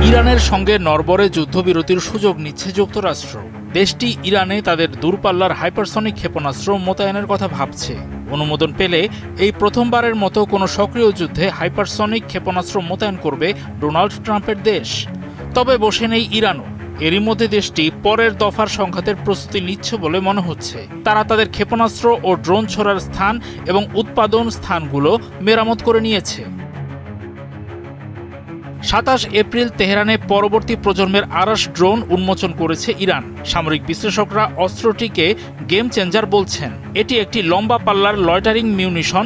ইরানের সঙ্গে নরবরে যুদ্ধবিরতির সুযোগ নিচ্ছে যুক্তরাষ্ট্র। দেশটি ইরানে তাদের দূরপাল্লার হাইপারসনিক ক্ষেপণাস্ত্র মোতায়েনের কথা ভাবছে। অনুমোদন পেলে এই প্রথমবারের মতো কোনো সক্রিয় যুদ্ধে হাইপারসনিক ক্ষেপণাস্ত্র মোতায়েন করবে ডোনাল্ড ট্রাম্পের দেশ। তবে বসে নেই ইরানও। এরই মধ্যে দেশটি পরের দফার সংঘাতের প্রস্তুতি নিচ্ছে বলে মনে হচ্ছে। তারা তাদের ক্ষেপণাস্ত্র ও ড্রোন ছোড়ার স্থান এবং উৎপাদন স্থানগুলো মেরামত করে নিয়েছে। ২৭ এপ্রিল তেহরানে পরবর্তী প্রজন্মের আরাস ড্রোন উন্মোচন করেছে ইরান। সামরিক বিশ্লেষকরা অস্ত্রটিকে গেম চেঞ্জার বলছেন। এটি একটি লম্বা পাল্লার লয়টারিং মিউনিশন।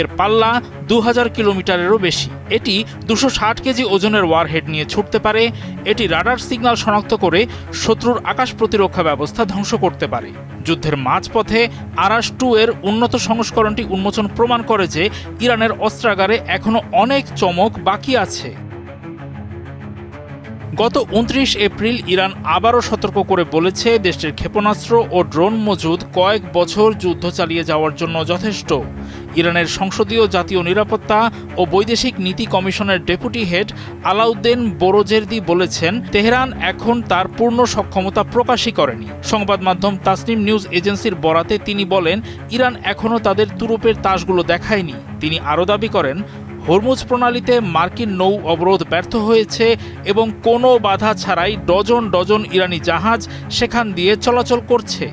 এর পাল্লা ২০০০ কিলোমিটারেরও বেশি। এটি ২৬০ কেজি ওজনের ওয়ারহেড নিয়ে ছুটতে পারে। এটি রাডার সিগন্যাল শনাক্ত করে শত্রুর আকাশ প্রতিরক্ষা ব্যবস্থা ধ্বংস করতে পারে। যুদ্ধের মাঝপথে আরাস 2 এর উন্নত সংস্করণটি উন্মোচন প্রমাণ করে যে ইরানের অস্ত্রাগারে এখনও অনেক চমক বাকি আছে। গত ২৯ এপ্রিল ইরান আবারও সতর্ক করে বলেছে দেশটির ক্ষেপণাস্ত্র ও ড্রোন মজুদ কয়েক বছর যুদ্ধ চালিয়ে যাওয়ার জন্য যথেষ্ট। ইরানের সংসদীয় জাতীয় নিরাপত্তা ও বৈদেশিক নীতি কমিশনের ডেপুটি হেড আলাউদ্দিন বোরোজের্দি বলেছেন, তেহরান এখন তার পূর্ণ সক্ষমতা প্রকাশই করেনি। সংবাদ মাধ্যম তাসনিম নিউজ এজেন্সির বরাতে তিনি বলেন, ইরান এখনও তাদের তুরুপের তাসগুলো দেখায়নি। তিনি আরও দাবি করেন, হরমুজ প্রণালীতে মার্কিন নৌ অবরোধ ব্যর্থ হয়েছে এবং কোনো বাধা ছাড়াই ডজন ডজন ইরানি জাহাজ সেখান দিয়ে চলাচল করছে।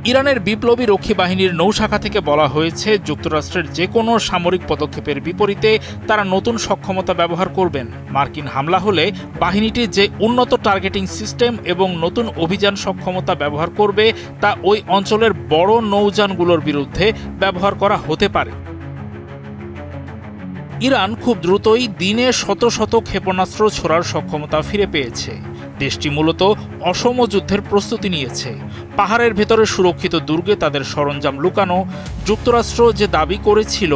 ইরানের বিপ্লবী রক্ষী বাহিনীর নৌশাখা থেকে বলা হয়েছে, যুক্তরাষ্ট্রের যে কোনো সামরিক পদক্ষেপের বিপরীতে তারা নতুন সক্ষমতা ব্যবহার করবেন। মার্কিন হামলা হলে বাহিনীটি যে উন্নত টার্গেটিং সিস্টেম এবং নতুন অভিযান সক্ষমতা ব্যবহার করবে তা ওই অঞ্চলের বড় নৌযানগুলোর বিরুদ্ধে ব্যবহার করা হতে পারে। ইরান খুব দ্রুতই দিনে শত শত ক্ষেপণাস্ত্র ছোড়ার সক্ষমতা ফিরে পেয়েছে। দেশটি মূলত অসম যুদ্ধের প্রস্তুতি নিয়েছে। পাহাড়ের ভেতরে সুরক্ষিত দুর্গে তাদের সরঞ্জাম লুকানো। যুক্তরাষ্ট্র যে দাবি করেছিল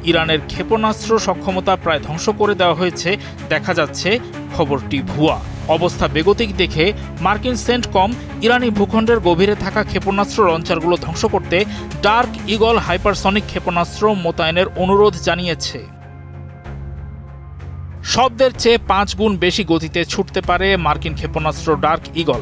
ইরানের ক্ষেপণাস্ত্র সক্ষমতা প্রায় ধ্বংস করে দেওয়া হয়েছে, দেখা যাচ্ছে খবরটি ভুয়া। অবস্থা বেগতিক দেখে মার্কিন সেন্টকম ইরানি ভূখণ্ডের গভীরে থাকা ক্ষেপণাস্ত্র লঞ্চারগুলো ধ্বংস করতে ডার্ক ঈগল হাইপারসনিক ক্ষেপণাস্ত্র মোতায়েনের অনুরোধ জানিয়েছে। শব্দের চেয়ে ৫ গুণ বেশি গতিতে ছুটতে পারে মার্কিন ক্ষেপণাস্ত্র ডার্ক ঈগল।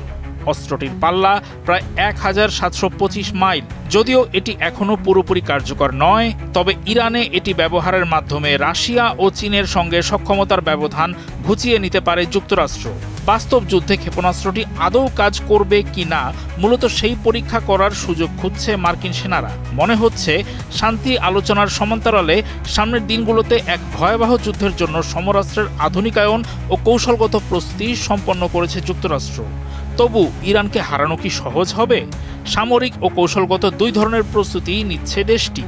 অস্ত্রটির পাল্লা প্রায় ১৭২৫ মাইল। যদিও এটি এখনও পুরোপুরি কার্যকর নয়, তবে ইরানে এটি ব্যবহারের মাধ্যমে রাশিয়া ও চীনের সঙ্গে সক্ষমতার ব্যবধান ঘুচিয়ে নিতে পারে যুক্তরাষ্ট্র। বাস্তব যুদ্ধে ক্ষেপণাস্ত্রটি আদৌ কাজ করবে কি না, মূলত সেই পরীক্ষা করার সুযোগ খুঁজছে মার্কিন সেনারা। মনে হচ্ছে শান্তি আলোচনার সমান্তরালে সামনের দিনগুলোতে এক ভয়াবহ যুদ্ধের জন্য সমরাস্ত্রের আধুনিকায়ন ও কৌশলগত প্রস্তুতি সম্পন্ন করেছে যুক্তরাষ্ট্র। তবু ইরানকে হারানো কি সহজ হবে? সামরিক ও কৌশলগত দুই ধরনের প্রস্তুতি নিচ্ছে দেশটি।